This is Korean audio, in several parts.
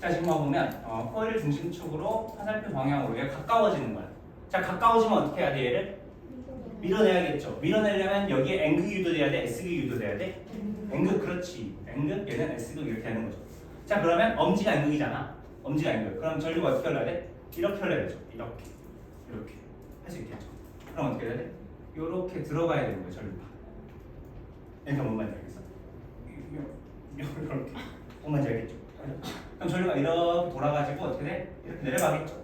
자, 지금 보면 코일을 중심축으로 화살표 방향으로 얘가 가까워지는 거야. 자, 가까워지면 어떻게 해야 돼? 얘를 밀어내야겠죠. 밀어내려면 여기에 N극이 유도돼야 돼? S극이 유도돼야 돼? N극, 그렇지. N극, 얘는 S극 이렇게 하는 거죠. 자, 그러면 엄지가 N극이잖아. 엄지가 N극. 그럼 전류가 어떻게 흘러야 돼? 이렇게 흘러야 되죠. 이렇게. 이렇게. 할 수 있겠죠. 그럼 어떻게 해야 돼? 이렇게 들어가야 되는 거예요, 전류가. 이렇게 뭔 말인지 알겠어? 이렇게. 뭔 말인지 알겠죠? 그럼 전류가 이렇게 돌아가지고 어떻게 돼? 이렇게 내려가겠죠.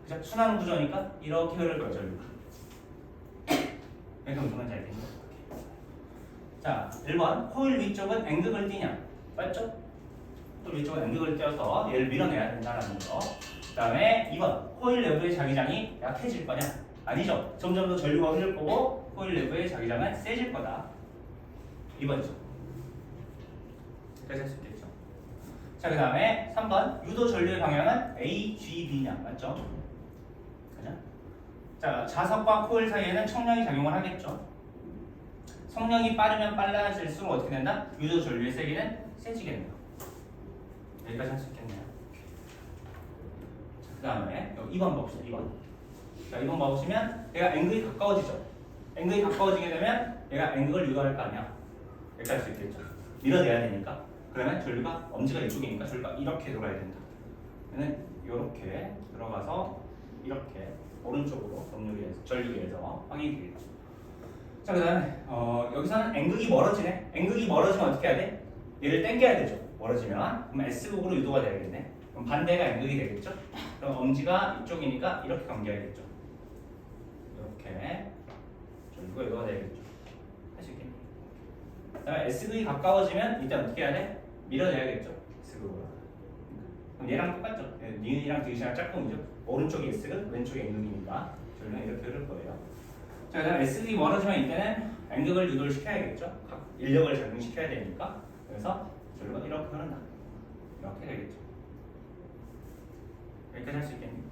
그죠? 순환 구조니까 이렇게 흐를 거예요, 전류가. 이렇게 무슨 말인지 알겠니? 자, 1번. 코일 위쪽은 N극을 띄냐? 맞죠? 코일 위쪽은 N극을 띄어서 얘를 밀어내야 된다는 거. 그 다음에 2번. 코일 내부의 자기장이 약해질 거냐? 아니죠. 점점 더 전류가 흐를 거고 코일 내부의 자기장은 세질 거다. 2번이죠. 여기까지 할 수 있겠죠. 자, 그 다음에 3번. 유도 전류의 방향은 A, G, B냐? 맞죠? 그죠? 자, 자석과 코일 사이에는 청력이 작용을 하겠죠. 성력이 빠르면 빨라질수록 어떻게 된다? 유도 전류의 세기는 세지겠네요. 여기까지 할 수 있겠네요. 그 다음에 2번 봐봅시다. 2번. 자, 2번 봐보시면 얘가 N극이 가까워지죠. N극이 가까워지게 되면 얘가 N극을 유도할 거 아니야. 여기까지 할 수 있겠죠. 밀어내야 되니까. 그러면 전류가 엄지가 이쪽이니까 전류가 이렇게 돌아야 된다. 얘는 이렇게 들어가서 이렇게 오른쪽으로 전류계에서 확인이 되겠죠. 자, 그 다음에 여기서는 N극이 멀어지네. N극이 멀어지면 어떻게 해야 돼? 얘를 당겨야 되죠. 멀어지면. 그럼 S극으로 유도가 되야겠네. 그럼 반대가 N극이 되겠죠. 그럼 엄지가 이쪽이니까 이렇게 감겨야겠죠. 이렇게 전류가 유도가 되야겠죠. 할 수 있겠니? 그 다음에 S극이 가까워지면 일단 어떻게 해야 돼? 밀어내야겠죠. S극으로. 그럼 얘랑 똑같죠. 니은이랑 디귿이랑 짝꿍이죠. 오른쪽이 S극, 왼쪽이 N극이니까 전류는 이렇게 흐를 거예요. 자, 그 다음에 S극이 멀어지면 이때는 N극을 유도를 시켜야겠죠. 각 인력을 작용시켜야 되니까. 그래서 전류가 이렇게 흐른다. 이렇게 되겠죠. 여기까지 할 수 있겠니?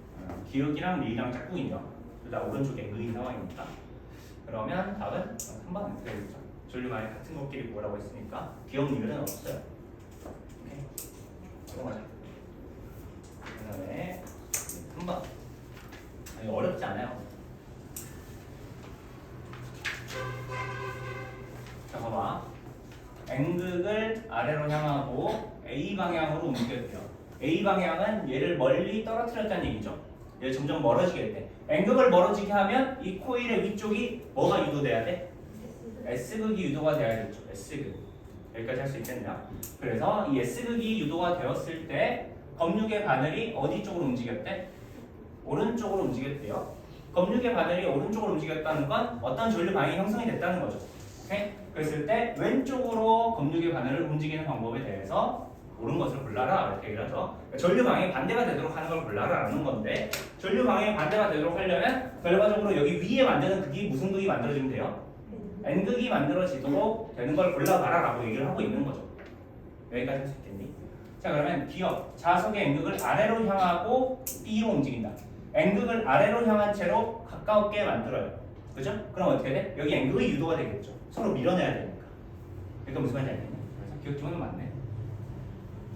기역이랑 리랑 짝꿍이죠. 둘 다 오른쪽에 N극인 상황이니까. 그러면 답은 3번 어떻게 되겠죠? 전류 만약 같은 것끼리 뭐라고 했으니까 기역 리을은 없어요. 오케이. 넘어가자. 그 다음에 3번. 이거 어렵지 않아요. 자, 봐봐. N극을 아래로 향하고 A 방향으로 움직여야 돼요. A 방향은 얘를 멀리 떨어뜨렸다는 얘기죠. 얘를 점점 멀어지게 돼. N극을 멀어지게 하면 이 코일의 위쪽이 뭐가 유도돼야 돼? S극이 유도가 돼야겠죠. S극. 여기까지 할 수 있겠냐? 그래서 이 S극이 유도가 되었을 때 검육의 바늘이 어디 쪽으로 움직였대? 오른쪽으로 움직였대요. 검육의 바늘이 오른쪽으로 움직였다는 건 어떤 전류 방향이 형성이 됐다는 거죠. 오케이? 그랬을 때 왼쪽으로 검육의 바늘을 움직이는 방법에 대해서 옳은 것을 골라라 이렇게 얘기를 하죠. 전류 방향이 반대가 되도록 하는 걸 골라라라는 건데 전류 방향이 반대가 되도록 하려면 결과적으로 여기 위에 만드는 극이 무슨 극이 만들어지면 돼요? N극이 만들어지도록 되는 걸 골라봐라라고 얘기를 하고 있는 거죠. 여기까지 할 수 있겠니? 자, 그러면 기억 자석의 N극을 아래로 향하고 B로 움직인다. N극을 아래로 향한 채로 가깝게 만들어요. 그죠? 그럼 어떻게 돼? 여기 N극이 유도가 되겠죠. 서로 밀어내야 되니까. 그러니까 무슨 말인지 알겠니? 그래서 기억 지원은 맞네.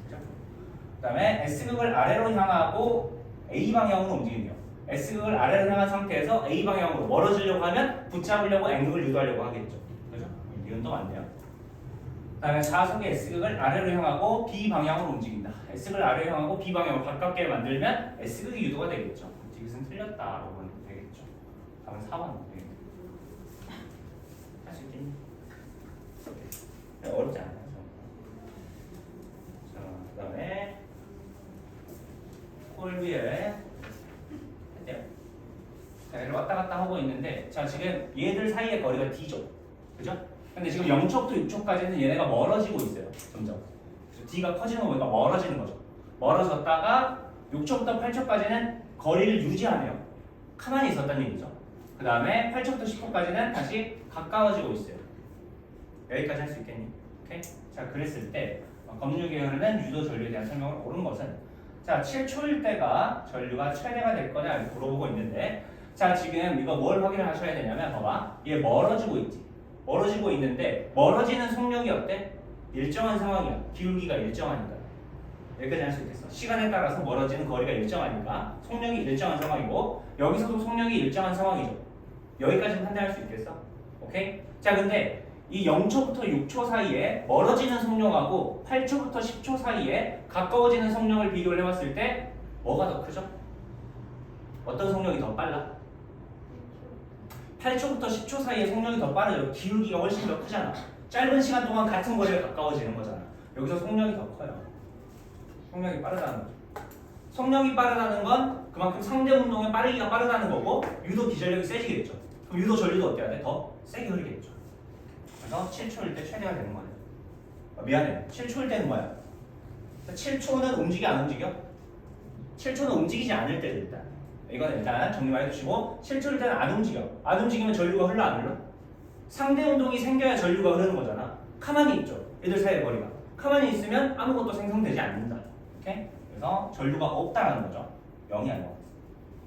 그죠? 그 다음에 S극을 아래로 향하고 A 방향으로 움직이네요. S극을 아래로 향한 상태에서 A 방향으로 멀어지려고 하면 붙잡으려고 N극을 유도하려고 하겠죠. 그죠? 이건 또 맞네요. 그 다음에 자석의 S극을 아래로 향하고 B 방향으로 움직인다. S극을 아래로 향하고 B 방향으로 가깝게 만들면 S극이 유도가 되겠죠. 이것은 틀렸다라고 보면 되겠죠. 다음은 4번 되겠죠. 할 수 있겠니? 어렵지 않아요. 자, 그 다음에 코일 위에 했대요. 자, 얘를 왔다 갔다 하고 있는데 자, 지금 얘들 사이의 거리가 D죠. 그죠? 근데 지금 0척부터 6척까지는 얘네가 멀어지고 있어요. 점점. D가 커지는 거 보니까 멀어지는 거죠. 멀어졌다가 6척부터 8척까지는 거리를 유지하네요. 가만히 있었다는 얘기죠. 그 다음에 8척부터 10척까지는 다시 가까워지고 있어요. 여기까지 할 수 있겠니? 오케이? 자, 그랬을 때 검육에 흐르는 유도 전류에 대한 설명을 옳은 것은 자, 7초일 때가 전류가 최대가 될 거냐 이렇게 물어보고 있는데 자, 지금 이거 뭘 확인을 하셔야 되냐면 봐봐. 얘 멀어지고 있지. 멀어지고 있는데 멀어지는 속력이 어때? 일정한 상황이야. 기울기가 일정하니까. 여기까지 할 수 있겠어. 시간에 따라서 멀어지는 거리가 일정하니까 속력이 일정한 상황이고 여기서도 속력이 일정한 상황이죠. 여기까지 판단할 수 있겠어. 오케이? 자, 근데 이 0초부터 6초 사이에 멀어지는 속력하고 8초부터 10초 사이에 가까워지는 속력을 비교를 해봤을 때 뭐가 더 크죠? 어떤 속력이 더 빨라? 8초부터 10초 사이에 속력이 더 빠르죠. 기울기가 훨씬 더 크잖아. 짧은 시간 동안 같은 거리가 가까워지는 거잖아. 여기서 속력이 더 커요. 속력이 빠르다는 거죠. 속력이 빠르다는 건 그만큼 상대 운동의 빠르기가 빠르다는 거고 유도 기전력이 세지겠죠. 그럼 유도 전류도 어때야 돼? 더 세게 흐르겠죠. 그래서 7초일 때 최대가 되는 거예요. 미안해. 7초일 때는 뭐야? 7초는 움직여 안 움직여? 7초는 움직이지 않을 때도 일단. 이건 일단 정리만 해두시고 7초일 때는 안 움직여. 안 움직이면 전류가 흘러 안 흘러? 상대 운동이 생겨야 전류가 흐르는 거잖아. 가만히 있죠. 얘들 사이의 거리가. 가만히 있으면 아무것도 생성되지 않는다. 오케이? 그래서 전류가 없다라는 거죠. 0이 아니고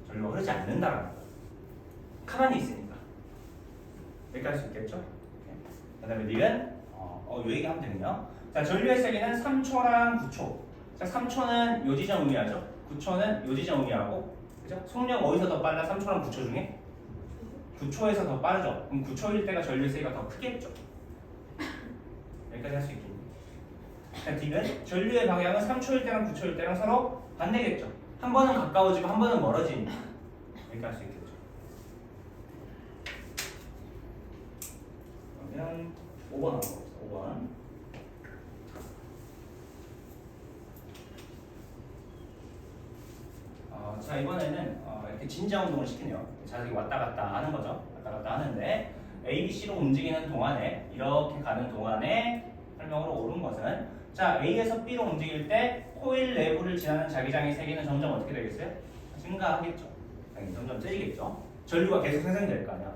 전류가 흐르지 않는다라는 거죠. 가만히 있으니까. 여기까지 할 수 있겠죠? 그 다음에 릴은 요 얘기하면 되네요. 자, 전류의 세기는 3초랑 9초. 자, 3초는 요 지점 의미하죠. 9초는 요 지점 의미하고, 그죠? 속력 어디서 더 빨라? 3초랑 9초 중에? 9초에서 더 빠르죠. 그럼 9초일 때가 전류의 세기가 더 크겠죠. 여기까지 할 수 있겠니? 자, 딜은 전류의 방향은 3초일 때랑 9초일 때랑 서로 반대겠죠. 한 번은 가까워지고 한 번은 멀어지니까. 여기까지 할 수 있겠죠. 그러면 5번 한번 봅시다. 5번. 자, 이번에는 이렇게 진자 운동을 시키네요. 자석이 왔다 갔다 하는 거죠. 왔다 갔다 하는데 A, B, C로 움직이는 동안에 이렇게 가는 동안에 설명으로 옳은 것은 자, A에서 B로 움직일 때 코일 내부를 지나는 자기장의 세기는 점점 어떻게 되겠어요? 증가하겠죠. 당연히 점점 세지겠죠. 전류가 계속 생성이 될 거 아니야.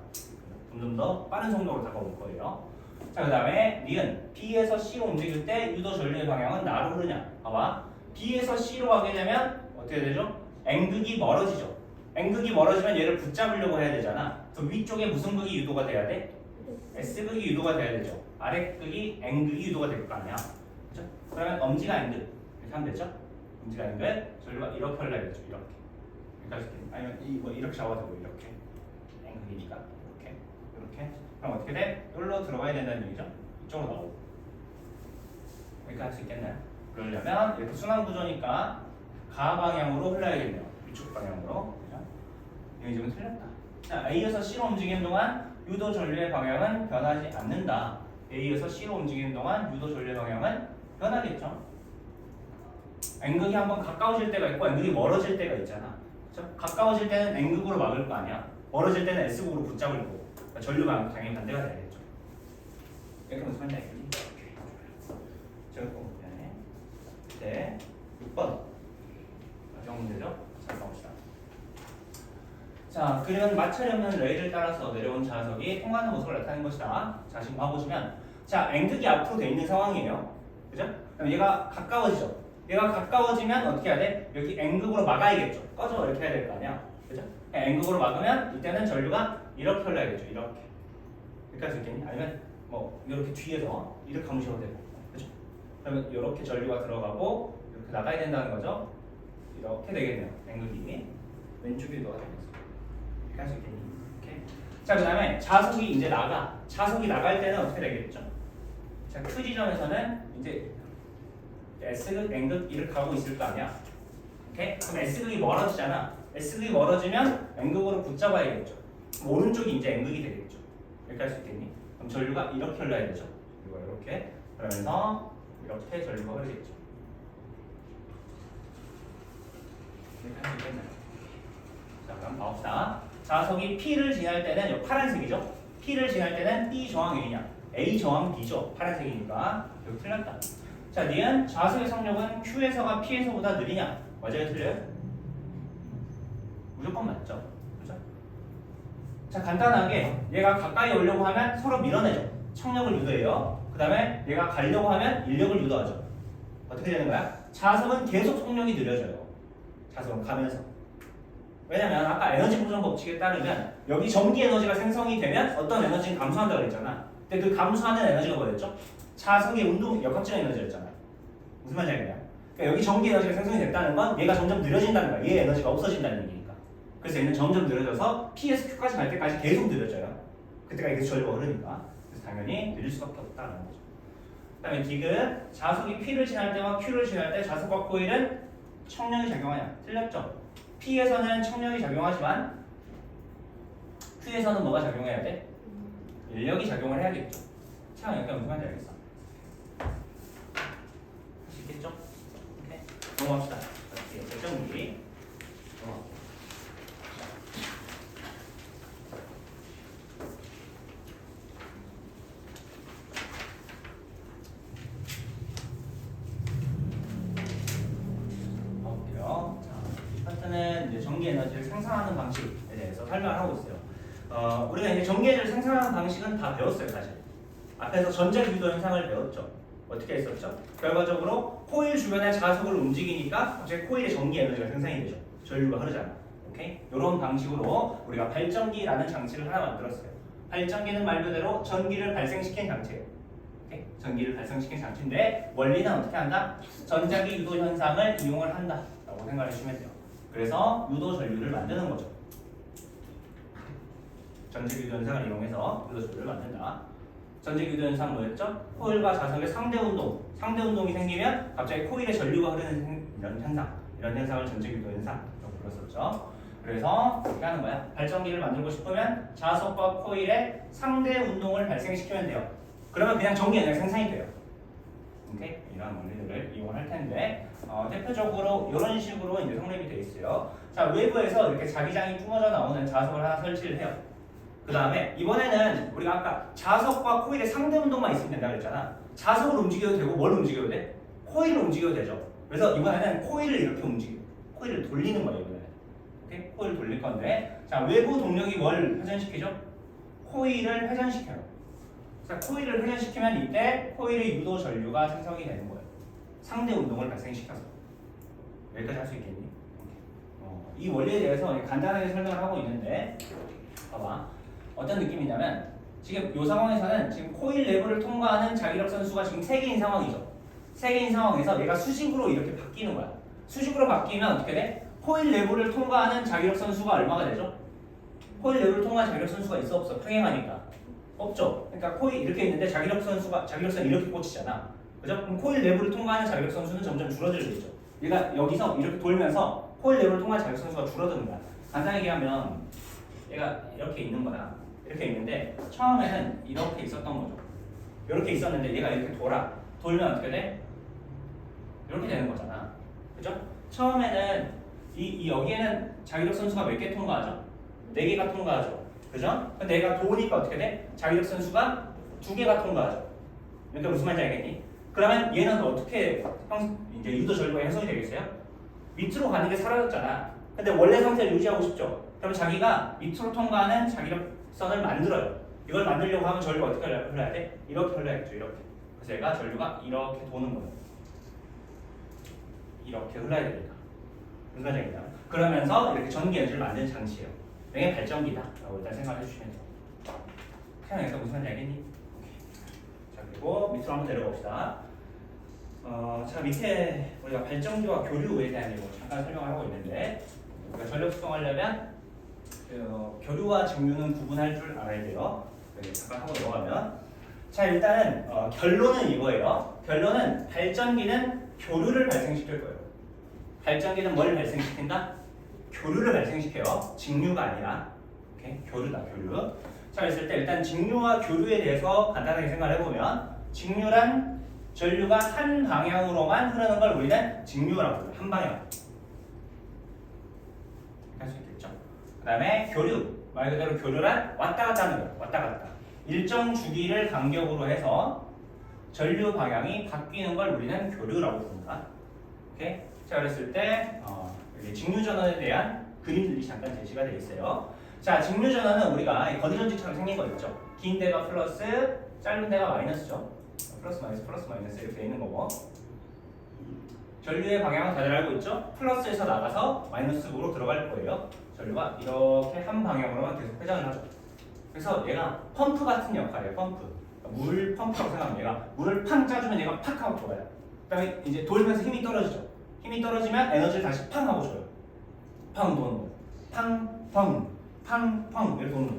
점점 더 빠른 속도로 다가올 거예요. 자, 그 다음에 니은 B에서 C로 움직일 때 유도 전류의 방향은 나로 흐르냐? 봐봐. B에서 C로 가게 되면 어떻게 되죠? N극이 멀어지죠. N극이 멀어지면 얘를 붙잡으려고 해야 되잖아. 그럼 위쪽에 무슨 극이 유도가 돼야 돼? S극이 유도가 돼야 되죠. 아래극이 N극이 유도가 될 거 아니야. 그렇죠? 그러면 엄지가 N극 이렇게 하면 되죠? 엄지가 N극 전류가 이렇게 흘러야겠죠. 이렇게. 여기까지 아니면 뭐 이렇게 잡아주고 이렇게 N극이니까 이렇게 그럼 어떻게 돼? 여기로 들어가야 된다는 얘기죠? 이쪽으로 나오고 여기까지 할 수 있겠나요? 그러려면 이렇게 순환 구조니까 가방향으로 흘러야겠네요. 위쪽 방향으로. 그죠? 이 점은 틀렸다. 자, A에서 C로 움직이는 동안 유도 전류의 방향은 변하지 않는다. A에서 C로 움직이는 동안 유도 전류의 방향은 변하겠죠. N극이 한번 가까워질 때가 있고 N극이 멀어질 때가 있잖아. 그렇죠? 가까워질 때는 N극으로 막을 거 아니야. 멀어질 때는 S극으로 붙잡을 거고. 그러니까 전류 방향 당연히 반대가 돼야겠죠. 이렇게 무슨 말인지 알겠니? 제가 또 미안해. 네, 6번. 마지막 문제죠? 잘 가봅시다. 자, 그림은 마찰이 없는 레일을 따라서 내려온 자석이 통하는 모습을 나타낸 것이다. 자, 지금 봐보시면 자, N극이 앞으로 돼 있는 상황이에요. 그죠? 그럼 얘가 가까워지죠. 얘가 가까워지면 어떻게 해야 돼? 여기 N극으로 막아야겠죠. 꺼져 이렇게 해야 될 거 아니야. 그죠? N극으로 막으면 이때는 전류가 이렇게 흘러야겠죠. 이렇게. 이렇게 할 수 있겠니? 아니면 뭐 이렇게 뒤에서 이렇게 감으셔도 되고. 그죠? 그러면 이렇게 전류가 들어가고 이렇게 나가야 된다는 거죠. 이렇게 되겠네요. N극이 왼쪽에 유도가 되겠어요. 이렇게 할 수 있겠니? 오케이. 자, 그 다음에 자석이 이제 나가. 자석이 나갈 때는 어떻게 되겠죠? 자, 그 지점에서는 이제 S극, N극 이렇게 가고 있을 거 아니야. 오케이? 그럼 S극이 멀어지잖아. S극이 멀어지면 N극으로 붙잡아야겠죠. 오른쪽이 이제 N극이 되겠죠. 이렇게 할 수 있겠니? 그럼 전류가 이렇게 흘러야 되죠. 이렇게. 그러면서 이렇게 전류가 흐르겠죠. 이렇게 할 수 있겠나요? 자, 그럼 봐봅시다. 자석이 P를 지날 때는 이 파란색이죠. P를 지날 때는 B 저항 A냐? A 저항 B죠. 파란색이니까 여기 틀렸다. 자, 니은 자석의 속력은 Q에서가 P에서보다 느리냐? 맞아요, 틀려요? 무조건 맞죠. 그죠? 자, 간단하게 얘가 가까이 오려고 하면 서로 밀어내죠. 청력을 유도해요. 그 다음에 얘가 가려고 하면 인력을 유도하죠. 어떻게 되는 거야? 자석은 계속 속력이 느려져요. 자석은 가면서. 왜냐면 아까 에너지 보존 법칙에 따르면 여기 전기 에너지가 생성이 되면 어떤 에너지는 감소한다고 그랬잖아. 근데 그 감소하는 에너지가 뭐였죠? 자석의 운동 역학적 에너지였잖아. 무슨 말인지 알겠냐? 그러니까 여기 전기 에너지가 생성이 됐다는 건 얘가 점점 느려진다는 거야. 얘 에너지가 없어진다는 얘기니까. 그래서 얘는 점점 느려져서 P에서 Q까지 갈 때까지 계속 느려져요. 그때까지 계속 전류가 흐르니까. 그래서 당연히 느릴 수밖에 없다는 거죠. 그다음에 디귿, 자석이 P를 지날 때와 Q를 지날 때 자석과 코일은 청력이 작용하냐? 틀렸죠? P에서는 청력이 작용하지만 Q에서는 뭐가 작용해야 돼? 인력이 작용을 해야겠죠. 차 여기가 무슨 말인지 알겠어? 할 수 있겠죠? 오케이. 넘어갑시다. 결정기. 볼게요. 자, 파트는 이제 전기 에너지를 생산하는 방식에 대해서 설명을 하고 있어요. 우리가 이제 전기 에너지를 생산하는 방식은 다 배웠어요, 사실. 앞에서 전자기도 현상을 배웠죠. 어떻게 했었죠? 결과적으로 코일 주변의 자석을 움직이니까 갑자기 코일에 전기 에너지가 생산이 되죠. 전류가 흐르잖아. 오케이? 이런 방식으로 우리가 발전기라는 장치를 하나 만들었어요. 발전기는 말 그대로 전기를 발생시키는 장치예요. 오케이? 전기를 발생시키는 장치인데 원리는 어떻게 한다? 전자기 유도 현상을 이용을 한다라고 생각해 주시면 돼요. 그래서 유도 전류를 만드는 거죠. 전자기 유도 현상을 이용해서 유도 전류를 만든다. 전자기 유도 현상 뭐였죠? 코일과 자석의 상대 운동이 생기면 갑자기 코일에 전류가 흐르는 이런 현상, 이런 현상을 전자기 유도 현상이라고 불렀었죠. 그래서 어떻게 하는 거야? 발전기를 만들고 싶으면 자석과 코일에 상대 운동을 발생시키면 돼요. 그러면 그냥 전기 에너지가 생산이 돼요. 오케이? 이런 원리들을 이용할 텐데 대표적으로 이런 식으로 이제 성립이 되어 있어요. 자, 외부에서 이렇게 자기장이 뿜어져 나오는 자석을 하나 설치를 해요. 그 다음에 이번에는 우리가 아까 자석과 코일의 상대 운동만 있으면 된다고 했잖아. 자석을 움직여도 되고 뭘 움직여도 돼? 코일을 움직여도 되죠. 그래서 이번에는 코일을 이렇게 움직여. 코일을 돌리는 거예요, 이번에는. 오케이? 코일을 돌릴 건데, 자, 외부 동력이 뭘 회전시키죠? 코일을 회전시켜요. 자, 코일을 회전시키면 이때 코일의 유도 전류가 생성이 되는 거예요. 상대 운동을 발생시켜서. 여기까지 할 수 있겠니? 이 원리에 대해서 간단하게 설명을 하고 있는데, 봐봐. 어떤 느낌이냐면 지금 이 상황에서는 지금 코일 내부를 통과하는 자기력선 수가 지금 3개인 상황이죠. 3개인 상황에서 얘가 수직으로 이렇게 바뀌는 거야. 수직으로 바뀌면 어떻게 돼? 코일 내부를 통과하는 자기력선 수가 얼마가 되죠? 코일 내부를 통과하는 자기력선 수가 있어 없어? 평행하니까 없죠. 그러니까 코일 이렇게 있는데 자기력선 이렇게 꽂히잖아. 그죠? 그럼 코일 내부를 통과하는 자기력선 수는 점점 줄어들겠죠. 얘가 여기서 이렇게 돌면서 코일 내부를 통과하는 자기력선 수가 줄어드는 거야. 간단히 얘기하면 얘가 이렇게 있는 거야. 이렇게 있는데 처음에는 이렇게 있었던 거죠. 이렇게 있었는데 얘가 이렇게 돌면 어떻게 돼? 이렇게 되는 거잖아. 그죠? 처음에는 여기에는 자기력 선수가 몇 개 통과하죠? 4개가 통과하죠. 그죠? 근데 얘가 도니까 어떻게 돼? 자기력 선수가 2개가 통과하죠. 그러니까 무슨 말인지 알겠니? 그러면 얘는 어떻게 이제 유도 전류가 형성이 되겠어요? 밑으로 가는 게 사라졌잖아. 근데 원래 상태를 유지하고 싶죠. 그럼 자기가 밑으로 통과하는 자기력선을 만들어요. 이걸 만들려고 하면 전류가 어떻게 흘러야 돼? 이렇게 흘러야겠죠. 이렇게. 그래서 얘가 전류가 이렇게 도는 거예요. 이렇게 흘러야 되니까. 무슨 말인지 알겠냐? 그러면서 이렇게 전기 에너지를 만드는 장치예요. 이게 발전기다라고 일단 생각해 주시면 돼요. 태양에서 무슨 말인지 알겠니? 오케이. 자, 그리고 밑으로 한번 내려가 봅시다. 자, 밑에 우리가 발전기와 교류에 대한 내용을 잠깐 설명을 하고 있는데 우리가 전력 수송하려면 교류와 직류는 구분할 줄 알아야 돼요. 잠깐 하고 넘어가면 자, 일단은 결론은 이거예요. 결론은 발전기는 교류를 발생시킬 거예요. 발전기는 뭘 발생시킨다? 교류를 발생시켜요. 직류가 아니라. 오케이? 교류다, 교류. 자, 그랬을 때 일단 직류와 교류에 대해서 간단하게 생각을 해보면 직류란 전류가 한 방향으로만 흐르는 걸 우리는 직류라고 불러요. 한 방향. 할 수 있겠죠. 그 다음에 교류. 말 그대로 교류란 왔다 갔다 하는 거예요. 왔다 갔다. 일정 주기를 간격으로 해서 전류 방향이 바뀌는 걸 우리는 교류라고 부른다. 오케이? 자, 그랬을 때 여기 직류 전원에 대한 그림들이 잠깐 제시가 되어 있어요. 자, 직류 전원은 우리가 건전지처럼 생긴 거 있죠. 긴 데가 플러스, 짧은 데가 마이너스죠. 플러스 마이너스 이렇게 있는 거고. 전류의 방향은 다들 알고 있죠? 플러스에서 나가서 마이너스로 들어갈 거예요. 전류가 이렇게 한 방향으로만 계속 회전을 하죠. 그래서 얘가 펌프 같은 역할이에요. 펌프. 물 펌프라고 생각하면 얘가 물을 팡 짜주면 얘가 팍 하고 돌아요. 그다음에 이제 돌면서 힘이 떨어지죠. 힘이 떨어지면 에너지를 다시 팡 하고 줘요. 팡 도는 거. 팡 이렇게 도는 거.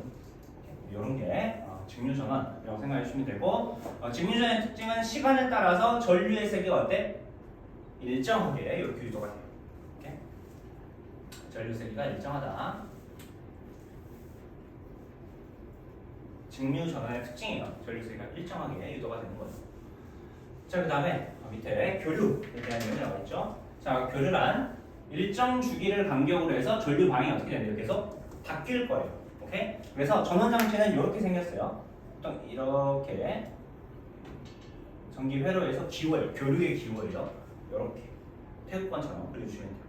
이런 게 직류 전환이라고 생각해 주시면 되고, 직류 전환의 특징은 시간에 따라서 전류의 세기가 어때? 일정하게 이렇게 유도가 돼요. 이렇게. 전류 세기가 일정하다. 직류 전환의 특징이에요. 전류 세기가 일정하게 유도가 되는 거죠. 자, 그 다음에 밑에 교류에 대한 내용이 나와 있죠. 자, 교류란 일정 주기를 간격으로 해서 전류 방향이 어떻게 되는데요? 계속 바뀔 거예요. 오케이? 그래서 전원 장치는 이렇게 생겼어요. 보통 이렇게 전기 회로에서 기호예요. 교류의 기호예요. 이렇게 태극권처럼 그려주시면 돼요.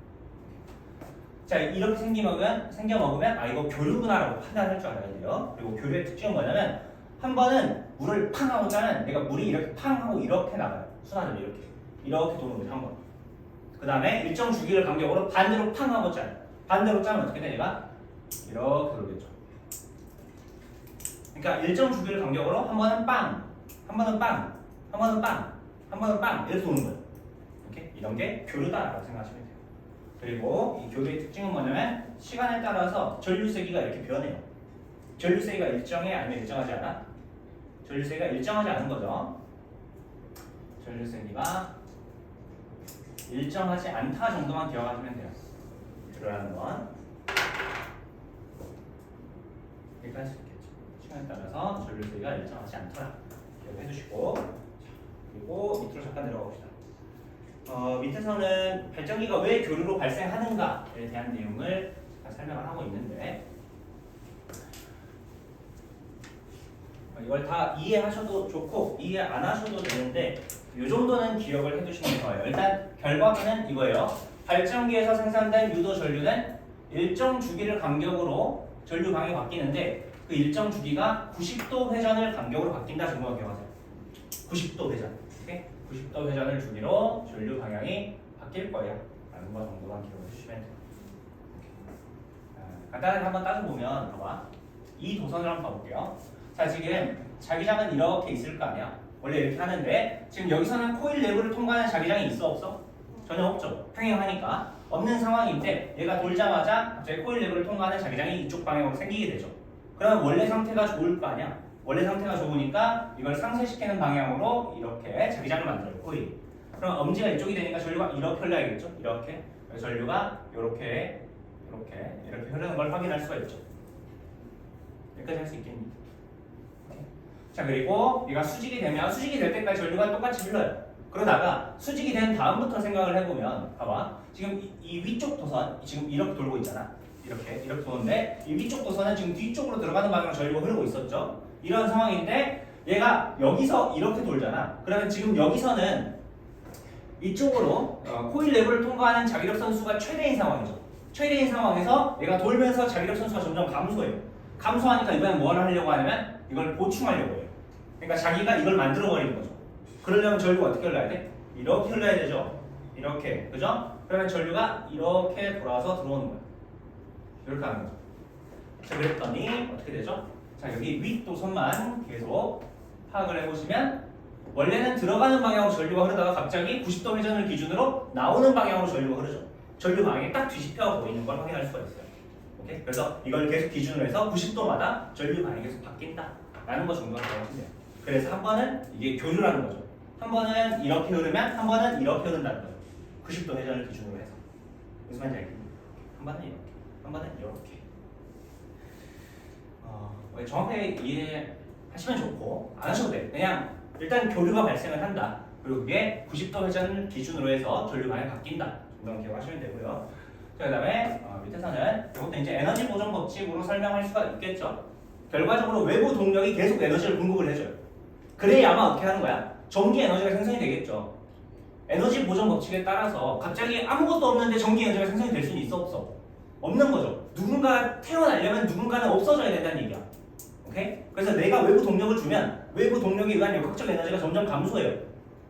자, 이렇게 생겨먹으면 이거 교류구나라고 판단할 줄 알아야 돼요. 그리고 교류의 특징은 뭐냐면 한 번은 물을 팡 하고 짜면 얘가 물이 이렇게 팡 하고 이렇게 나가요. 순환으로 이렇게 도는 거죠. 한 번. 그 다음에 일정 주기를 간격으로 반대로 팡 하고 짜요. 반대로 짜면 어떻게 돼? 얘가 이렇게 돌겠죠. 그러니까 일정 주기를 간격으로 한 번은 빵, 한 번은 빵, 한 번은 빵, 한 번은 빵 이렇게 도는 거예요. 이렇게 이런 게 교류다라고 생각하시면 돼요. 그리고 이 교류의 특징은 뭐냐면 시간에 따라서 전류 세기가 이렇게 변해요. 전류 세기가 일정해 아니면 일정하지 않아? 전류 세기가 일정하지 않은 거죠. 전류 세기가 일정하지 않다 정도만 기억하시면 돼요. 교류라는 건 이렇게 할 수 있겠죠. 시간에 따라서 전류 세기가 일정하지 않더라. 기억해 주시고, 그리고 밑으로 잠깐 내려가 봅시다. 밑에서는 발전기가 왜 교류로 발생하는가에 대한 내용을 설명을 하고 있는데, 이걸 다 이해하셔도 좋고 이해 안 하셔도 되는데 이 정도는 기억을 해두시는 게 좋아요. 일단 결과는 이거예요. 발전기에서 생산된 유도 전류는 일정 주기를 간격으로 전류 방향이 바뀌는데 그 일정 주기가 90도 회전을 간격으로 바뀐다 정도만 기억하세요. 90도 회전. 오케이? 90도 회전을 주기로 전류 방향이 바뀔 거예요. 라는 거 정도만 기억해 주시면 돼요. 간단하게 한번 따져보면 봐봐. 이 도선을 한번 봐볼게요. 자, 지금 자기장은 이렇게 있을 거 아니야. 원래 이렇게 하는데 지금 여기서는 코일 내부를 통과하는 자기장이 있어 없어? 전혀 없죠. 평행하니까 없는 상황인데 얘가 돌자마자 갑자기 코일 내부를 통과하는 자기장이 이쪽 방향으로 생기게 되죠. 그러면 원래 상태가 좋을 거 아니야. 원래 상태가 좋으니까 이걸 상쇄시키는 방향으로 이렇게 자기장을 만들어요. 코일. 그럼 엄지가 이쪽이 되니까 전류가 이렇게 흘러야겠죠. 이렇게. 그래서 전류가 이렇게 흐르는 걸 확인할 수가 있죠. 여기까지 할 수 있겠니? 자, 그리고 얘가 수직이 되면 수직이 될 때까지 전류가 똑같이 흘러요. 그러다가 수직이 된 다음부터 생각을 해보면 봐봐. 지금 이 위쪽 도선 지금 이렇게 돌고 있잖아. 이렇게 도는데 이 위쪽 도선은 지금 뒤쪽으로 들어가는 방향으로 전류가 흐르고 있었죠. 이런 상황인데 얘가 여기서 이렇게 돌잖아. 그러면 지금 여기서는 이쪽으로 코일 내부를 통과하는 자기력 선수가 최대인 상황이죠. 최대인 상황에서 얘가 돌면서 자기력 선수가 점점 감소해요. 감소하니까 이번엔 뭘 하려고 하냐면 이걸 보충하려고 해요. 그러니까 자기가 이걸 만들어버리는 거죠. 그러려면 전류가 어떻게 흘러야 돼? 이렇게 흘러야 되죠. 이렇게. 그죠? 그러면 전류가 이렇게 돌아서 들어오는 거예요. 이렇게 하는 거죠. 자, 그랬더니 어떻게 되죠? 자, 여기 윗도선만 계속 파악을 해보시면 원래는 들어가는 방향으로 전류가 흐르다가 갑자기 90도 회전을 기준으로 나오는 방향으로 전류가 흐르죠. 전류 방향이 딱 뒤집혀 보이는 걸 확인할 수가 있어요. 오케이? 그래서 이걸 계속 기준으로 해서 90도마다 전류 방향이 계속 바뀐다 라는 거 정도가 기억하시면 돼요. 그래서 한 번은 이게 교류라는 거죠. 한 번은 이렇게 흐르면 한 번은 이렇게 흐른다는 거예요. 90도 회전을 기준으로 해서. 무슨 말인지 알겠니? 한 번은 이렇게, 한 번은 이렇게. 정확하게 이해하시면 좋고 안 하셔도 돼. 그냥 일단 교류가 발생을 한다. 그리고 그게 90도 회전을 기준으로 해서 전류 방향이 바뀐다. 정도만 기억하시면 되고요. 자, 그 다음에 밑에서는 이것도 이제 에너지 보존 법칙으로 설명할 수가 있겠죠. 결과적으로 외부 동력이 계속 에너지를 공급을 해줘요. 그래야만 어떻게 하는 거야? 전기 에너지가 생성이 되겠죠. 에너지 보존 법칙에 따라서 갑자기 아무것도 없는데 전기 에너지가 생성이 될 수는 있어 없어? 없는 거죠. 누군가 태어나려면 누군가는 없어져야 된다는 얘기야. 오케이? 그래서 내가 외부 동력을 주면 외부 동력에 의한 역학적 에너지가 점점 감소해요.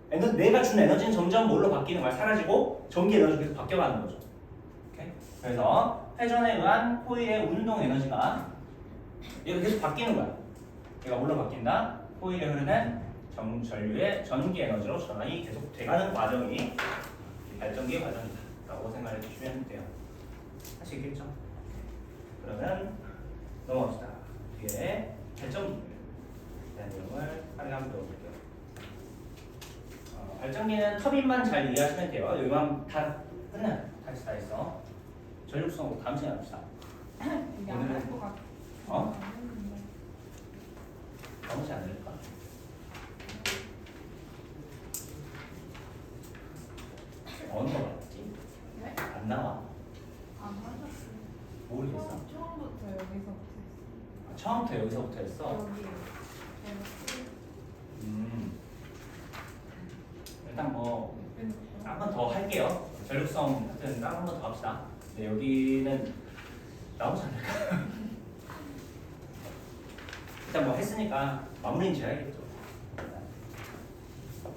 내가 준 에너지는 점점 뭘로 바뀌는 거야? 사라지고 전기 에너지가 계속 바뀌어가는 거죠. 오케이? 그래서 회전에 의한 코일의 운동 에너지가 얘가 계속 바뀌는 거야. 얘가 뭘로 바뀐다? 코일에 흐르는 전류의 전기 에너지로 전환이 계속 돼가는 과정이 발전기의 과정이다라고 생각해 주시면 돼요. 하시겠죠? 그러면 넘어갑시다. 뒤에 발전기에 대한 내용을 하나씩 한번 배워볼게요. 발전기는 터빈만 잘 이해하시면 돼요. 여기만 다 끝나요. 다 있어. 전력수성 다음 시간에 합시다. 오늘은 나머지 안 될까? 어느 거 맞지? 네? 안 나와. 안 맞았어요. 모르겠어. 처음부터 여기서부터 했어요. 처음부터 여기서부터 했어. 여기 일단 뭐 한 번 더 할게요. 전력성 같은 딱 한 번 더 합시다. 네, 여기는 나오지 않을까? 일단 뭐 했으니까 마무리는 지어야겠죠.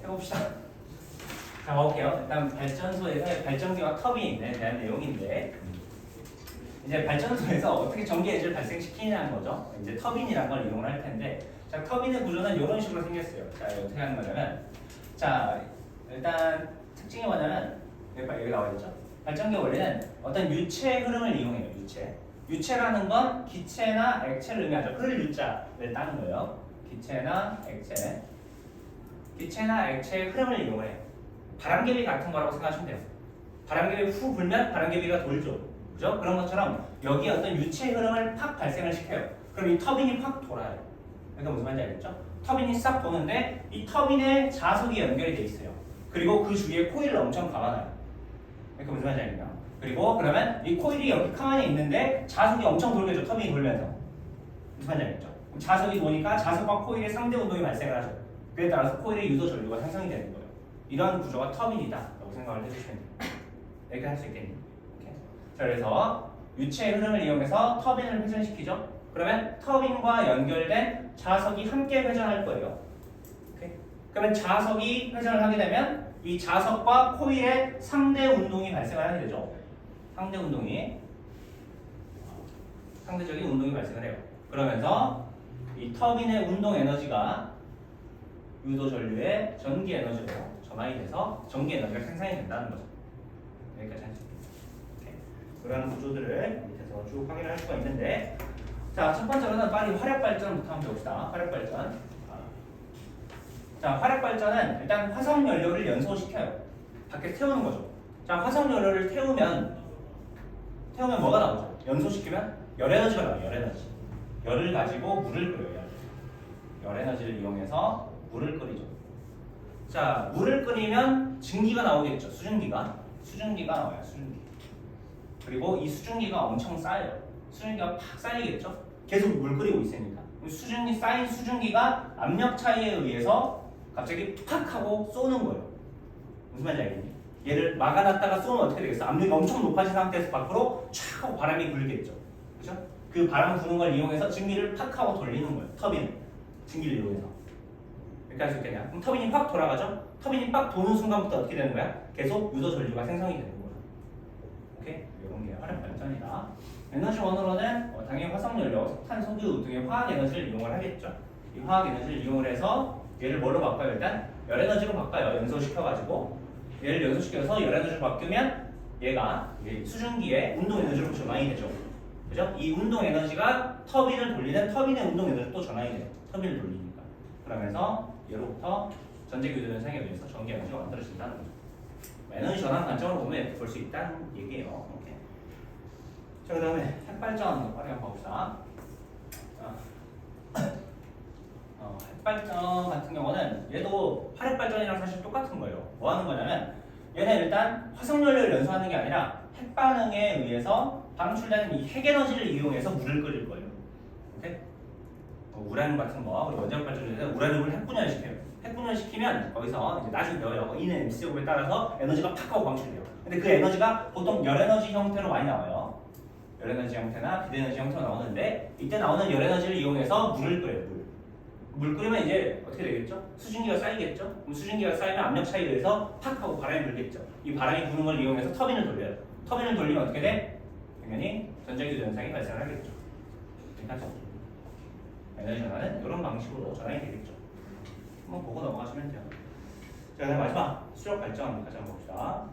해봅시다. 자, 가볼게요. 일단 발전소에서 발전기와 터빈에 대한 내용인데 이제 발전소에서 어떻게 전기 에너지를 발생시키냐는 거죠. 이제 터빈이라는 걸 이용을 할 텐데 자, 터빈의 구조는 이런 식으로 생겼어요. 자, 어떻게 하는 거냐면 자, 일단 특징이 뭐냐면 여기 나와 있죠. 발전기 원리는 어떤 유체의 흐름을 이용해요. 유체라는 건 기체나 액체를 의미하죠. 흐를 유자를 따는 거예요. 기체나 액체의 흐름을 이용해. 바람개비 같은 거라고 생각하시면 돼요. 바람개비 후 불면 바람개비가 돌죠. 그죠? 그런 것처럼 여기에 어떤 유체의 흐름을 팍 발생을 시켜요. 그럼 이 터빈이 팍 돌아요. 그러니까 무슨 말인지 알겠죠? 터빈이 싹 도는데 이 터빈에 자석이 연결이 돼 있어요. 그리고 그 주위에 코일을 엄청 감아놔요. 그러니까 무슨 말인지 알겠냐? 그리고 그러면 이 코일이 여기 가만히 있는데 자석이 엄청 돌겠죠. 터빈이 돌면서. 무슨 말인지 알겠죠? 자석이 도니까 자석과 코일의 상대 운동이 발생을 하죠. 그에 따라서 코일의 유도 전류가 형성이 되는 거예요. 이런 구조가 터빈이다 라고 생각을 해주시면 돼요. 이렇게 할 수 있겠니? 오케이. 자, 그래서 유체의 흐름을 이용해서 터빈을 회전시키죠. 그러면 터빈과 연결된 자석이 함께 회전할 거예요. 오케이. 그러면 자석이 회전을 하게 되면 이 자석과 코일의 상대 운동이 발생을 하게 되죠. 상대적인 운동이 발생을 해요. 그러면서 이 터빈의 운동 에너지가 유도 전류의 전기 에너지로 전환이 돼서 전기 에너지가 생산이 된다는 거죠. 여기까지 할 수 있겠습니다. 그런 구조들을 밑에서 쭉 확인을 할 수가 있는데, 자, 첫 번째로는 빨리 화력 발전부터 한번 배웁시다. 화력 발전. 자, 화력 발전은 일단 화석 연료를 연소시켜요. 밖에 태우는 거죠. 자, 화석 연료를 태우면 뭐가 나오죠? 연소시키면 열 에너지가 나와요. 열을 가지고 물을 끓여요. 열 에너지를 이용해서 물을 끓이죠. 자, 물을 끓이면 증기가 나오겠죠. 수증기가 나와요. 그리고 이 수증기가 엄청 쌓여요. 수증기가 팍 쌓이겠죠. 계속 물 끓이고 있으니까. 쌓인 수증기가 압력 차이에 의해서 갑자기 팍 하고 쏘는 거예요. 무슨 말인지 알겠니? 얘를 막아놨다가 쏘면 어떻게 되겠어? 압력이 엄청 높아진 상태에서 밖으로 촥 하고 바람이 불겠죠. 그죠? 그 바람 부는 걸 이용해서 증기를 팍 하고 돌리는 거예요. 터빈. 증기를 이용해서. 이렇게 할 수 있겠냐? 그럼 터빈이 팍 돌아가죠? 터빈이 팍 도는 순간부터 어떻게 되는 거야? 계속 유도 전류가 생성이 되는 거야. 오케이? 이런 게 화력 발전이다. 에너지 원으로는 당연히 화석연료, 석탄, 석유 등의 화학 에너지를 이용을 하겠죠. 이 화학 에너지를 이용을 해서 얘를 뭘로 바꿔요? 일단 열 에너지로 바꿔요. 연소시켜가지고 얘를 연소시켜서 열 에너지로 바꾸면 얘가 수증기의 운동 에너지로 전환이 되죠. 그죠? 이 운동 에너지가 터빈을 돌리는 터빈의 운동 에너지로 또 전환이 돼요. 터빈을 돌리니까. 그러면서 얘로부터 전자기유 현상에 의해서 전기 에너지가 만들어진다는 거죠. 에너지 전환 관점으로 보면 이렇게 볼 수 있다는 얘기예요. 오케이. 자, 그 다음에 핵발전 활용 봅시다. 핵발전 같은 경우는 얘도 화력발전이랑 사실 똑같은 거예요. 뭐 하는 거냐면 얘는 일단 화석연료를 연소하는 게 아니라 핵반응에 의해서 방출되는 이 핵에너지를 이용해서 물을 끓일 거예요. 오케이? 우라늄 같은 거, 우리 원자력 발전에서 우라늄을 핵분열시켜요. 핵분열시키면 거기서 이제 나중에 배워요. E는 MC 제곱에 따라서 에너지가 팍 하고 방출돼요. 근데 그 에너지가 보통 열에너지 형태로 많이 나와요. 열에너지 형태나 비대에너지 형태로 나오는데 이때 나오는 열에너지를 이용해서 물을 끓여요. 물 끓이면 이제 어떻게 되겠죠? 수증기가 쌓이겠죠? 그럼 수증기가 쌓이면 압력 차이에 의해서 팍 하고 바람이 불겠죠. 이 바람이 부는 걸 이용해서 터빈을 돌려요. 터빈을 돌리면 어떻게 돼? 당연히 전자기유 현상이 발생하겠죠. 그러니까 에너지 전환은 이런 방식으로 전환이 되겠죠. 한번 보고 넘어가시면 돼요. 자, 그다음 마지막 수력 발전 다시 한번 봅시다.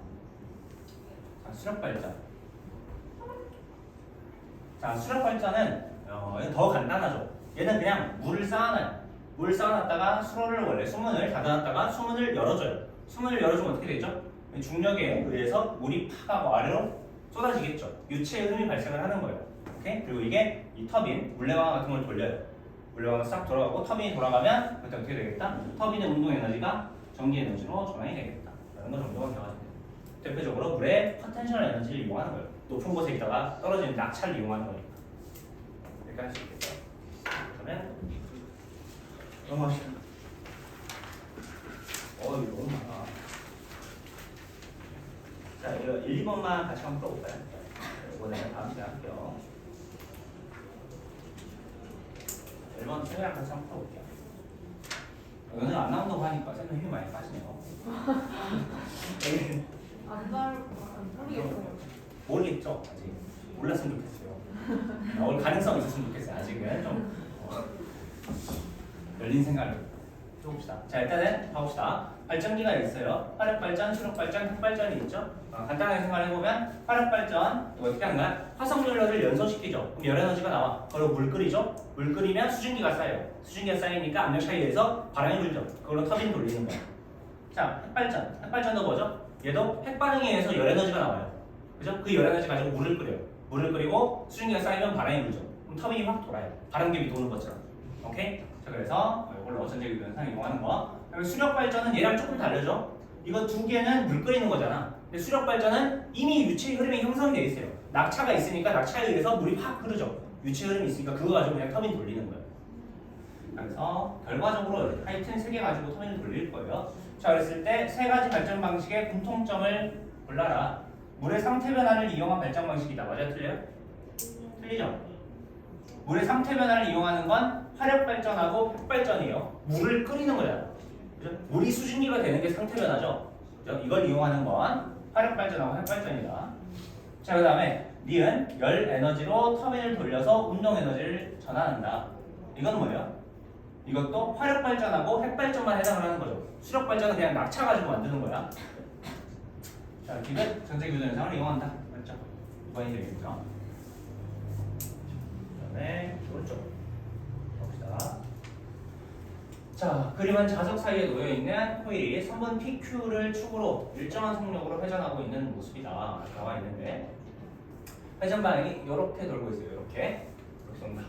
자, 수력 발전. 자, 수력 발전은 얘는 더 간단하죠. 얘는 그냥 물을 쌓아놔요. 물을 쌓아놨다가 수로를 원래 수문을 닫아놨다가 수문을 열어줘요. 수문을 열어주면 어떻게 되죠? 중력에 의해서 물이 팍 하고 아래로 쏟아지겠죠. 유체 흐름이 발생을 하는 거예요. 오케이? 그리고 이게 이 터빈, 물레방아 같은 걸 돌려요. 물레방아 싹 돌아가고 터빈이 돌아가면 그때 어떻게 되겠다? 터빈의 운동 에너지가 전기 에너지로 전환이 되겠다. 라는 거 정도가 기억하시면 돼요. 대표적으로 물의 포텐셜 에너지를 이용하는 거예요. 높은 곳에 있다가 떨어지는 낙차를 이용하는 거니까. 이렇게 할 수 있겠죠. 그러면 넘어가시죠. 이거 너무 많아. 자, 이거 1, 2번만 같이 한번 풀어볼까요? 이거 내가 다음 시간에 할게요. 1번 쌤이랑 같이 한번 풀어볼게요. 오늘 안 나온다고 하니까 쌤도 힘이 많이 빠지네요. 모르겠어요. 모르겠죠? 아직 몰랐으면 좋겠어요. 오늘 가능성이 있었으면 좋겠어요. 아직은 좀 열린 생각을 해봅시다. 자, 일단은 봐봅시다. 발전기가 있어요. 화력 발전, 수력 발전, 핵 발전이 있죠. 간단하게 생각을 해보면 화력 발전 이거 어떻게 하는 거야? 화석 연료를 연소시키죠. 그럼 열 에너지가 나와. 그리고 물 끓이죠. 물 끓이면 수증기가 쌓여요. 수증기가 쌓이니까 압력 차이에 의해서 바람이 불죠. 그걸로 터빈 돌리는 거야. 자, 핵 발전. 핵 발전도 뭐죠? 얘도 핵 반응에 의해서 열 에너지가 나와요. 그죠? 그 열 에너지 가지고 물을 끓여요. 물을 끓이고 수증기가 쌓이면 바람이 불죠. 그럼 터빈이 확 돌아요. 바람개비 도는 것처럼. 오케이? 자, 그래서 이걸로 전자기 변상 이용하는 거. 그리고 수력 발전은 얘랑 조금 다르죠. 이거 두 개는 물 끓이는 거잖아. 근데 수력 발전은 이미 유체 흐름이 형성이 돼 있어요. 낙차가 있으니까 낙차에 의해서 물이 확 흐르죠. 유체 흐름이 있으니까 그거 가지고 그냥 터빈 돌리는 거예요. 그래서 결과적으로 하여튼 세 개 가지고 터빈을 돌릴 거예요. 자, 그랬을 때 세 가지 발전 방식의 공통점을 골라라. 물의 상태 변화를 이용한 발전 방식이다. 맞아요? 틀려요? 틀리죠? 물의 상태 변화를 이용하는 건 화력 발전하고 핵 발전이에요. 물을 끓이는 거잖아. 그죠? 물이 수증기가 되는 게 상태 변화죠. 그죠? 이걸 이용하는 건 화력 발전하고 핵 발전이다. 자, 그 다음에 니은 열 에너지로 터빈을 돌려서 운동 에너지를 전환한다. 이건 뭐예요? 이것도 화력 발전하고 핵 발전만 해당을 하는 거죠. 수력 발전은 그냥 낙차 가지고 만드는 거야. 자, 디귿 전자기 유도 현상을 이용한다. 맞죠? 2번이 되겠죠. 그다음에 오른쪽 봅시다. 자, 그림은 자석 사이에 놓여 있는 코일이 3번 PQ를 축으로 일정한 속력으로 회전하고 있는 모습이다. 나와 있는데 회전 방향이 이렇게 돌고 있어요. 이렇게 돈다.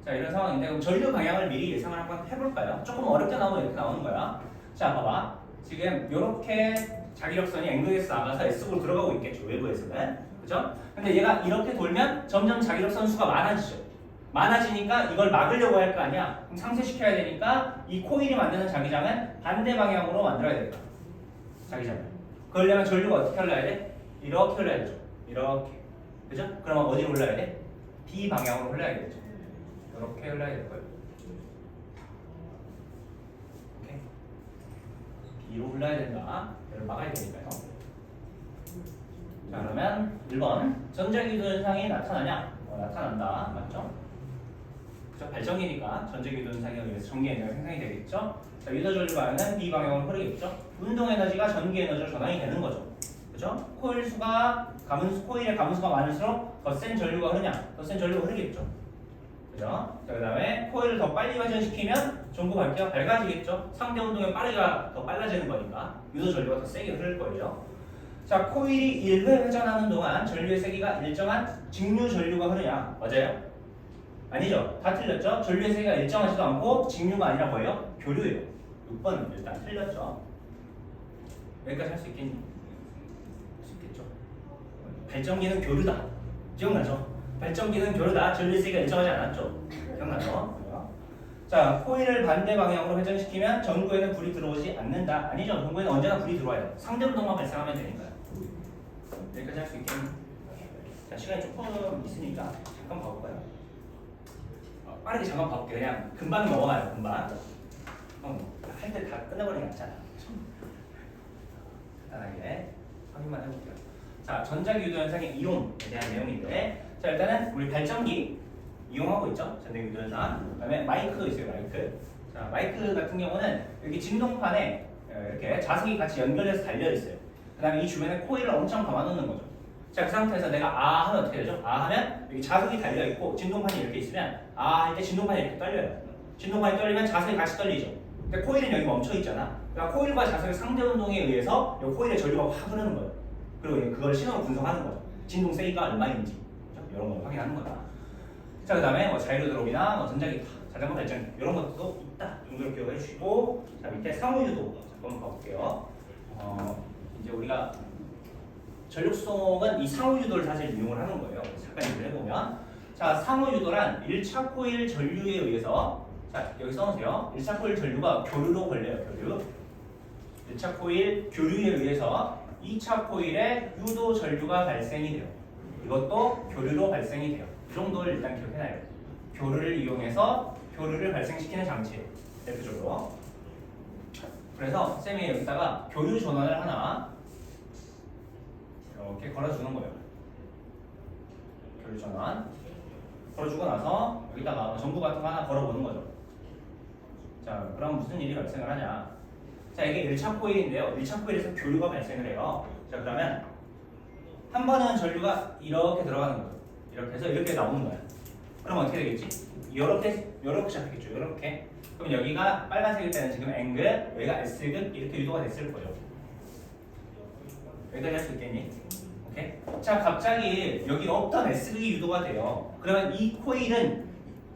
자, 이런 상황인데 그럼 전류 방향을 미리 예상을 한번 해볼까요? 조금 어렵게 나오면 이렇게 나오는 거야. 자, 봐봐. 지금 이렇게 자기력선이 N극에서 나가서 S극으로 들어가고 있겠죠. 외부에서는. 그죠? 근데 얘가 이렇게 돌면 점점 자기력선 수가 많아지죠. 많아지니까 이걸 막으려고 할 거 아니야. 그럼 상쇄시켜야 되니까 이 코일이 만드는 자기장은 반대 방향으로 만들어야 될까? 자기장을. 그러려면 전류가 어떻게 흘러야 돼? 이렇게 흘러야 되죠. 이렇게. 그죠? 그러면 어디로 흘러야 돼? B 방향으로 흘러야겠죠. 이렇게 흘러야 될 거예요. 오케이. B로 흘러야 된다. 이걸 막아야 되니까요. 자, 그러면 1번 전자기도 현상이 나타나냐? 나타난다. 맞죠? 그죠? 발전기니까 전자기도 현상에 의해서 전기 에너지가 생성이 되겠죠? 자, 유도 전류 방향은 B 방향으로 흐르겠죠? 운동 에너지가 전기 에너지로 전환이 되는 거죠. 그죠? 코일 수가 코일의 가문수가 많을수록 더 센 전류가 흐르냐? 더 센 전류가 흐르겠죠. 그죠? 자, 그 다음에 코일을 더 빨리 회전시키면 전구 밝기가 밝아지겠죠? 상대 운동의 빠르기가 더 빨라지는 거니까 유도 전류가 더 세게 흐를 거예요. 자, 코일이 1회 회전하는 동안 전류의 세기가 일정한 직류 전류가 흐르냐? 맞아요? 아니죠? 다 틀렸죠? 전류의 세기가 일정하지도 않고 직류가 아니라 뭐예요? 교류예요. 6번은 일단 틀렸죠? 여기까지 할 수 있겠니? 할 수 있겠죠? 발전기는 교류다. 기억나죠? 발전기는 교류다. 전류의 세기가 일정하지 않았죠? 기억나죠? 자, 코일을 반대 방향으로 회전시키면 전구에는 불이 들어오지 않는다. 아니죠? 전구에는 언제나 불이 들어와요. 상대 운동만 발생하면 되니까요. 여기까지 할 수 있겠니? 자, 시간이 조금 있으니까 잠깐 봐볼까요? 빠르게 잠깐 봐볼게요. 그냥 금방 넘어가요. 금방. 할 때 다 끝내버리는 게 낫잖아. 간단하게 확인만 해볼게요. 자, 전자기 유도 현상의 이론에 대한 내용인데, 자, 일단은 우리 발전기 이용하고 있죠. 전자기 유도 현상. 그다음에 마이크 있어요. 마이크. 자, 마이크 같은 경우는 여기 진동판에 이렇게 자석이 같이 연결해서 달려 있어요. 그다음에 이 주변에 코일을 엄청 감아놓는 거죠. 자, 그 상태에서 내가 아 하면 어떻게 되죠? 아 하면 여기 자석이 달려 있고 진동판이 이렇게 있으면 아 할 때 진동판이 이렇게 떨려요. 진동판이 떨리면 자석이 같이 떨리죠. 근데 코일은 여기 멈춰 있잖아. 그러니까 코일과 자석의 상대 운동에 의해서 이 코일의 전류가 확 흐르는 거예요. 그리고 그걸 신호로 분석하는 거죠. 진동 세기가 얼마인지 이런 걸 확인하는 거다. 자, 그다음에 뭐 자이로 드롭이나 뭐 전자기파, 자전거 발전 이런 것도 있다. 정도로 기억해 주시고, 자 밑에 상호유도 한번 봐볼게요. 이제 우리가 전력수송은 이 상호유도를 사실 이용을 하는 거예요. 잠깐 얘기를 해보면, 자 상호유도란 1차 코일 전류에 의해서, 자 여기 써놓으세요. 1차 코일 전류가 교류로 걸려요. 교류. 1차 코일 교류에 의해서 2차 코일에 유도 전류가 발생이 돼요. 이것도 교류로 발생이 돼요. 이 정도를 일단 기억해놔요. 교류를 이용해서 교류를 발생시키는 장치예요. 대표적으로. 그래서 쌤이 여기다가 교류 전원을 하나 이렇게 걸어주는 거예요. 교류 전원 걸어주고 나서 여기다가 전구 같은 거 하나 걸어보는 거죠. 자, 그럼 무슨 일이 발생을 하냐? 자, 이게 1차 코일인데요. 1차 코일에서 교류가 발생을 해요. 자, 그러면 한 번은 전류가 이렇게 들어가는 거죠. 이렇게 해서 이렇게 나오는 거야. 그럼 어떻게 되겠지? 이렇게 시작하겠죠. 이렇게. 그럼 여기가 빨간색일 때는 지금 N극, 여기가 S극 이렇게 유도가 됐을 거예요. 여기까지 할 수 있겠니? 오케이. 자, 갑자기 여기 없던 S극이 유도가 돼요. 그러면 이 코일은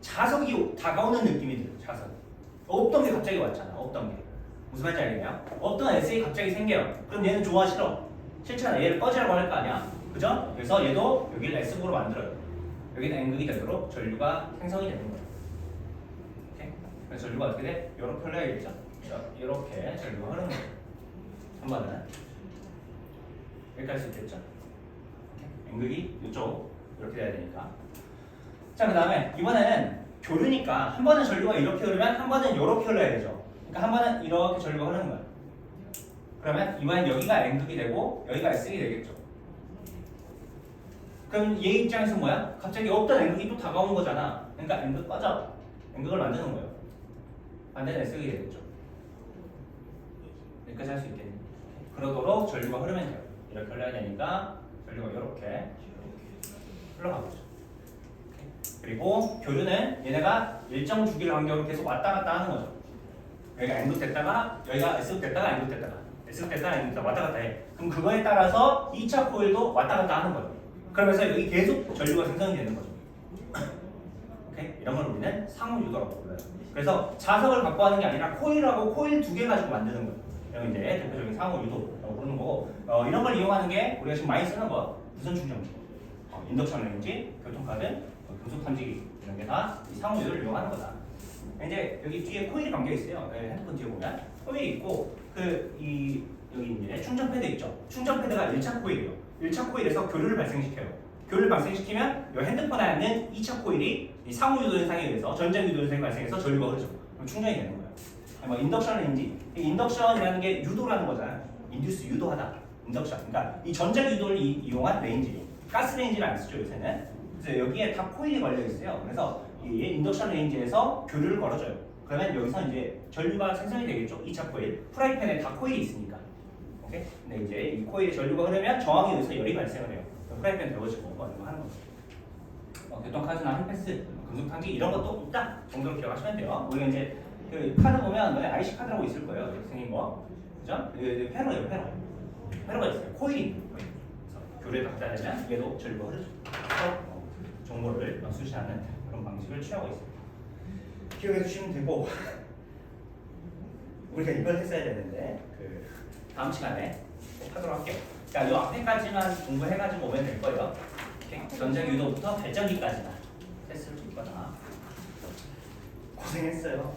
자석이 다가오는 느낌이 들어요. 자석. 없던 게 갑자기 왔잖아. 없던 게. 무슨 말인지 알겠나요? 없던 S가 갑자기 생겨요. 그럼 얘는 좋아 싫어? 싫잖아. 얘를 꺼지라고 할 거 아니야. 그죠? 그래서 얘도 여기를 S극으로 만들어요. 여기는 N극이 되도록 전류가 생성이 되는 거예요. 오케이? 그래서 전류가 어떻게 돼? 이렇게 흘러야겠죠. 이렇게 전류가 흐르는 거예요. 한 번은 이렇게 할 수 있겠죠. 오케이? N극이 이쪽 이렇게 돼야 되니까. 자, 그 다음에 이번에는 교류니까 한 번은 전류가 이렇게 흐르면 한 번은 이렇게 흘러야 되죠. 그러니까 한 번은 이렇게 전류가 흐르는 거예요. 그러면 이번엔 여기가 N극이 되고 여기가 S극이 되겠죠. 그럼 얘 입장에서 뭐야? 갑자기 없던 N극이 또 다가오는 거잖아. 그러니까 N극 꺼져. N극을 만드는 거예요. 반대는 S극이 되겠죠. 여기까지 할 수 있겠니? 그러도록 전류가 흐르면 돼요. 이렇게 흘러야 되니까 전류가 이렇게 흘러가겠죠. 그리고 교류는 얘네가 일정 주기를 간격으로 계속 왔다 갔다 하는 거죠. 여기가 N극 됐다가 여기가 S극 됐다가 N극 됐다가 S극 됐다가 N극 됐다가 왔다 갔다 해. 그럼 그거에 따라서 2차 코일도 왔다 갔다 하는 거예요. 그러면서 여기 계속 전류가 생성이 되는 거죠. 오케이? 이런 걸 우리는 상호유도라고 불러요. 그래서 자석을 갖고 하는 게 아니라 코일하고 코일 두 개 가지고 만드는 거예요. 이런 이제 대표적인 상호유도라고 부르는 거고, 이런 걸 이용하는 게 우리가 지금 많이 쓰는 거 무선 충전기, 인덕션 레인지, 교통카드, 금속 탐지기 이런 게 다 이 상호유도를 이용하는 거다. 이제 여기 뒤에 코일이 감겨 있어요. 핸드폰 뒤에 보면 코일이 있고 여기 이제 충전 패드 있죠. 충전 패드가 1차 코일이에요. 1차 코일에서 교류를 발생시켜요. 교류를 발생시키면 이 핸드폰에 있는 2차 코일이 이 상호유도 현상에 의해서 전자유도 현상이 발생해서 전류가 흐르죠. 그럼 충전이 되는 거예요. 뭐 인덕션 레인지, 인덕션이라는 게 유도라는 거잖아요. 인듀스 유도하다. 인덕션. 그러니까 이 전자유도를 이용한 레인지, 가스 레인지를 안 쓰죠 요새는. 그래서 여기에 다 코일이 걸려 있어요. 그래서 이 인덕션 레인지에서 교류를 걸어줘요. 그러면 여기서 이제 전류가 생성이 되겠죠. 2차 코일. 프라이팬에 다 코일이 있으니까. 오케이? 근데 이제 이 코일에 전류가 흐르면 저항에 의해서 열이 발생을 해요. 프라이팬 데워지고 뭐 이런 거 하는 거죠. 교통카드나 핫패스, 금속탕기 이런 것도 있다 정도로 기억하시면 돼요. 우리가 이제 그 카드 보면 너네 IC 카드라고 있을 거예요. 이렇게 생긴 거, 그죠? 페로예요, 페로. 페로가 있어요. 코일이 있는 거예요. 그래서 교류에 갖다 대면 얘도 전류가 흐르죠. 그래서 정보를 수신하는 그런 방식을 취하고 있습니다. 기억해 주시면 되고 우리가 이걸 했어야 되는데 그 다음 시간에 꼭 하도록 할게요. 자, 이 앞에까지만 공부해가지고 오면 될 거예요. 전자유도부터 발전기까지만 테스트를 줄 거다. 고생했어요.